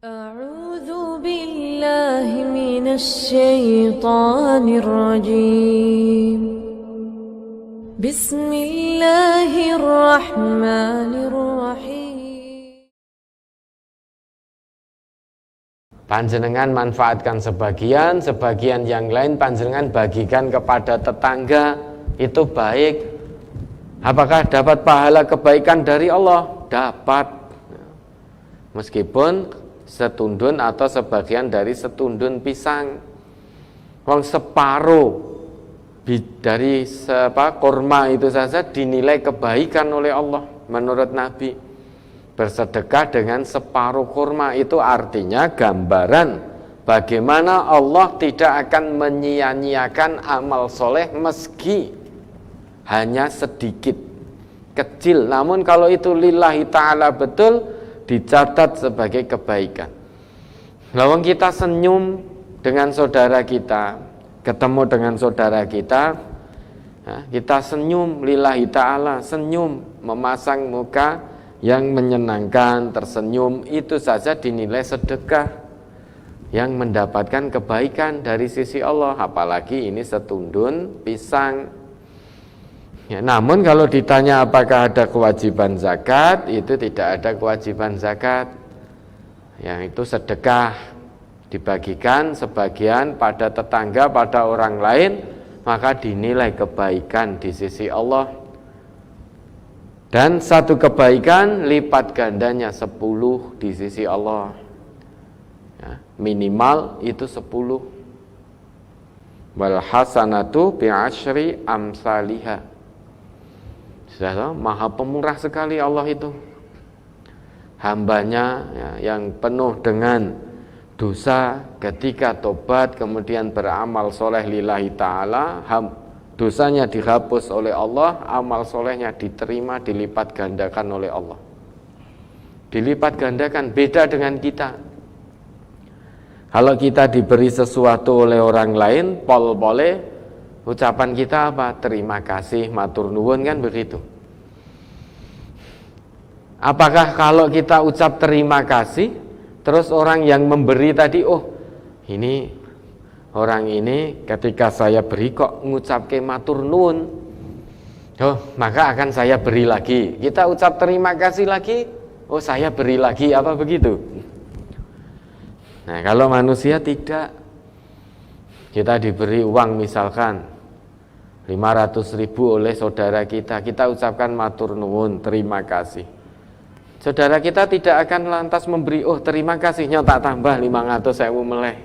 أعوذ بالله من الشيطان الرجيم بسم الله الرحمن الرحيم. Panjenengan manfaatkan sebagian yang lain panjenengan bagikan kepada tetangga, itu baik. Apakah dapat pahala kebaikan dari Allah? Dapat, meskipun setundun atau sebagian dari setundun pisang. Wong separuh dari kurma itu saja dinilai kebaikan oleh Allah menurut Nabi. Bersedekah dengan separuh kurma itu artinya gambaran bagaimana Allah tidak akan menyia-nyiakan amal soleh meski hanya sedikit, kecil. Namun kalau itu lillahi ta'ala betul, dicatat sebagai kebaikan. Lawang kita senyum dengan saudara kita, ketemu dengan saudara kita, kita senyum lillahi ta'ala, senyum, memasang muka yang menyenangkan, tersenyum, itu saja dinilai sedekah yang mendapatkan kebaikan dari sisi Allah. Apalagi ini setundun pisang. Ya, namun kalau ditanya apakah ada kewajiban zakat, itu tidak ada kewajiban zakat. Yang itu sedekah, dibagikan sebagian pada tetangga, pada orang lain, maka dinilai kebaikan di sisi Allah. Dan satu kebaikan lipat gandanya 10 di sisi Allah. Ya, minimal itu 10. Wal hasanatu bi'asyri amsalihah. Sudah, maha pemurah sekali Allah itu. Hambanya yang penuh dengan dosa, ketika tobat kemudian beramal soleh lillahi ta'ala, dosanya dihapus oleh Allah, amal solehnya diterima, dilipat gandakan oleh Allah. Dilipat gandakan, beda dengan kita. Kalau kita diberi sesuatu oleh orang lain, boleh ucapan kita apa? Terima kasih, matur nuwun, kan begitu. Apakah kalau kita ucap terima kasih, terus orang yang memberi tadi, oh ini orang ini ketika saya beri kok ngucapke matur nuwun, oh maka akan saya beri lagi. Kita ucap terima kasih lagi, oh saya beri lagi, apa begitu? Nah kalau manusia tidak. Kita diberi uang misalkan 500.000 oleh saudara kita ucapkan matur nuwun, terima kasih. Saudara kita tidak akan lantas memberi, oh terima kasih, tak tambah 500.000 meleh.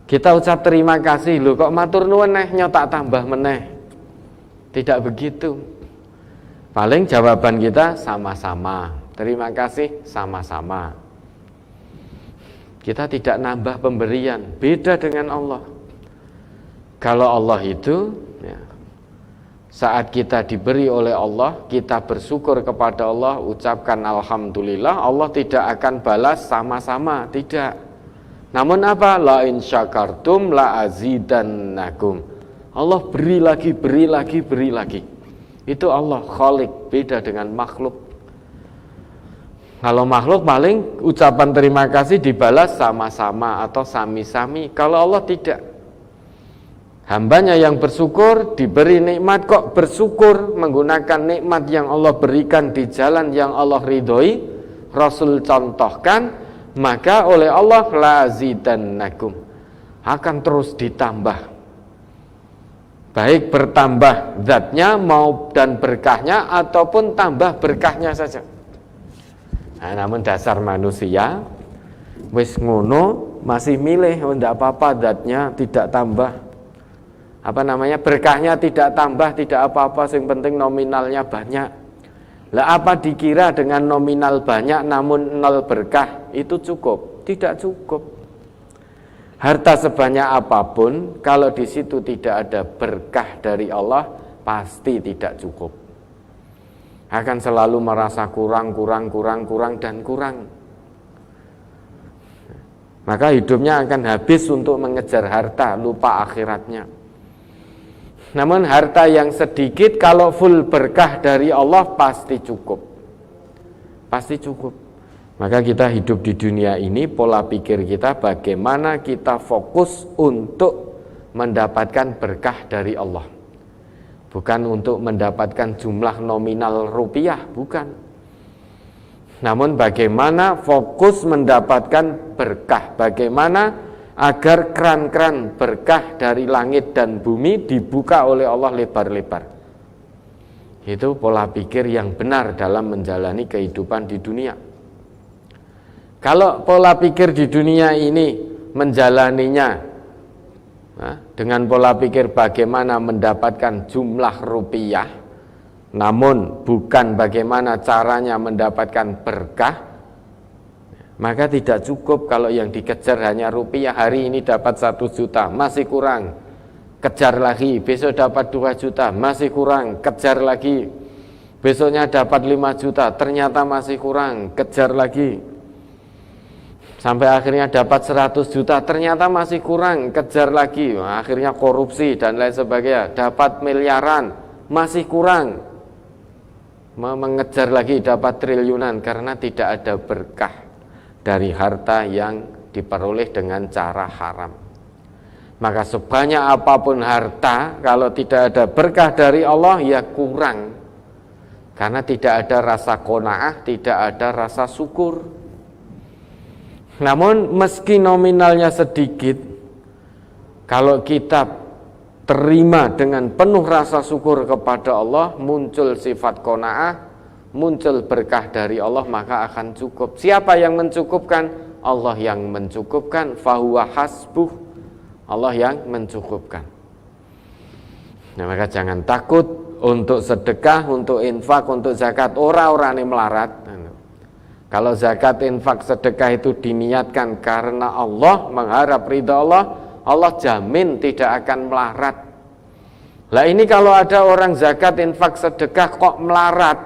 Kita ucap terima kasih, loh kok matur nuwun tak tambah meneh. Tidak begitu. Paling jawaban kita sama-sama, terima kasih sama-sama. Kita tidak nambah pemberian, beda dengan Allah. Kalau Allah itu, saat kita diberi oleh Allah, kita bersyukur kepada Allah, ucapkan alhamdulillah, Allah tidak akan balas sama-sama, tidak. Namun apa? La in syakartum la azidannakum. Allah beri lagi, beri lagi, beri lagi. Itu Allah khalik, beda dengan makhluk. Kalau makhluk paling ucapan terima kasih dibalas sama-sama atau sami-sami. Kalau Allah tidak. Hambanya yang bersyukur, diberi nikmat kok bersyukur, menggunakan nikmat yang Allah berikan di jalan yang Allah ridhoi, Rasul contohkan, maka oleh Allah lazidannakum, akan terus ditambah. Baik bertambah zatnya dan berkahnya, ataupun tambah berkahnya saja. Nah, namun dasar manusia wis ngono masih milih, oh enggak apa-apa zatnya tidak tambah, berkahnya tidak tambah, tidak apa-apa, yang penting nominalnya banyak. Lah apa dikira dengan nominal banyak namun nol berkah itu cukup? Tidak cukup. Harta sebanyak apapun kalau di situ tidak ada berkah dari Allah pasti tidak cukup. Akan selalu merasa kurang dan kurang. Maka hidupnya akan habis untuk mengejar harta, lupa akhiratnya. Namun harta yang sedikit kalau full berkah dari Allah pasti cukup. Pasti cukup. Maka kita hidup di dunia ini, pola pikir kita bagaimana kita fokus untuk mendapatkan berkah dari Allah. Bukan untuk mendapatkan jumlah nominal rupiah, bukan. Namun bagaimana fokus mendapatkan berkah, bagaimana agar keran-keran berkah dari langit dan bumi dibuka oleh Allah lebar-lebar. Itu pola pikir yang benar dalam menjalani kehidupan di dunia. Kalau pola pikir di dunia ini menjalaninya dengan pola pikir bagaimana mendapatkan jumlah rupiah, namun bukan bagaimana caranya mendapatkan berkah, maka tidak cukup kalau yang dikejar hanya rupiah. Hari ini dapat 1 juta, masih kurang, kejar lagi. Besok dapat 2 juta, masih kurang, kejar lagi. Besoknya dapat 5 juta, ternyata masih kurang, kejar lagi. Sampai akhirnya dapat 100 juta, ternyata masih kurang, kejar lagi. Akhirnya korupsi dan lain sebagainya. Dapat miliaran, masih kurang, mengejar lagi dapat triliunan, karena tidak ada berkah dari harta yang diperoleh dengan cara haram. Maka sebanyak apapun harta, kalau tidak ada berkah dari Allah, ya kurang. Karena tidak ada rasa qanaah, tidak ada rasa syukur. Namun meski nominalnya sedikit, kalau kita terima dengan penuh rasa syukur kepada Allah, muncul sifat qanaah, muncul berkah dari Allah, maka akan cukup. Siapa yang mencukupkan? Allah yang mencukupkan. Fahuwa hasbuh, Allah yang mencukupkan. Nah, maka jangan takut untuk sedekah, untuk infak, untuk zakat. Orang-orang ini melarat. Kalau zakat, infak, sedekah itu diniatkan karena Allah, mengharap ridha Allah, Allah jamin tidak akan melarat. Lah ini kalau ada orang zakat, infak, sedekah kok melarat,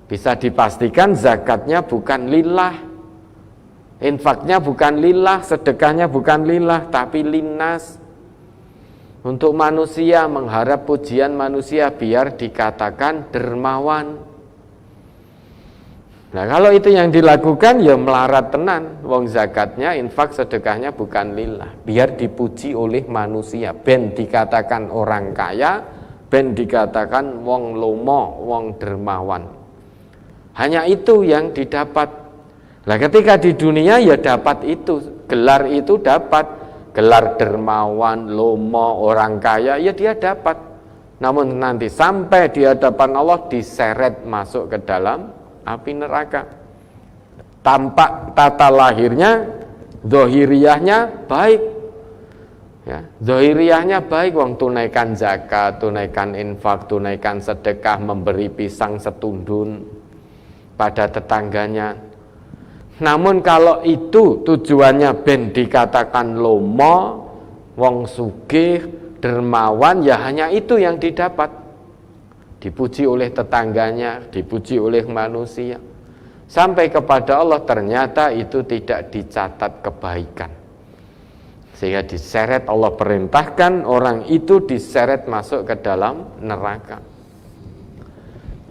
bisa dipastikan zakatnya bukan lillah, infaknya bukan lillah, sedekahnya bukan lillah, tapi linnas. Untuk manusia, mengharap pujian manusia biar dikatakan dermawan. Nah, kalau itu yang dilakukan, ya melarat tenan. Wong zakatnya, infak, sedekahnya bukan lillah, biar dipuji oleh manusia, ben dikatakan orang kaya, ben dikatakan wong lomo, wong dermawan. Hanya itu yang didapat. Nah, ketika di dunia ya dapat itu, gelar itu dapat, gelar dermawan, lomo, orang kaya, ya dia dapat. Namun nanti sampai di hadapan Allah diseret masuk ke dalam api neraka. Tampak tata lahirnya, zahiriyahnya baik, ya, zahiriyahnya baik, wong tunaikan zakat, tunaikan infak, tunaikan sedekah, memberi pisang setundun pada tetangganya. Namun kalau itu tujuannya ben dikatakan lomo, wong sugih, dermawan, ya hanya itu yang didapat. Dipuji oleh tetangganya, dipuji oleh manusia. Sampai kepada Allah ternyata itu tidak dicatat kebaikan. Sehingga diseret, Allah perintahkan orang itu diseret masuk ke dalam neraka.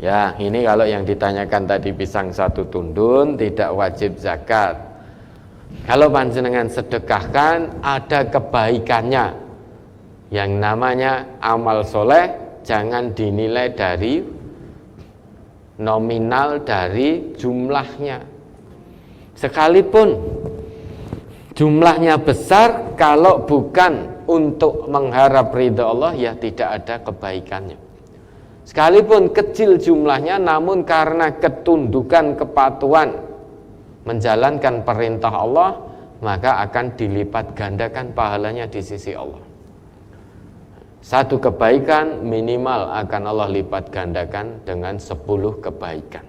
Ya, ini kalau yang ditanyakan tadi pisang 1 tundun tidak wajib zakat. Kalau panjenengan sedekahkan ada kebaikannya. Yang namanya amal soleh jangan dinilai dari nominal, dari jumlahnya. Sekalipun jumlahnya besar, kalau bukan untuk mengharap ridha Allah, ya tidak ada kebaikannya. Sekalipun kecil jumlahnya, namun karena ketundukan, kepatuhan menjalankan perintah Allah, maka akan dilipat gandakan pahalanya di sisi Allah. 1 kebaikan minimal akan Allah lipat gandakan dengan 10 kebaikan.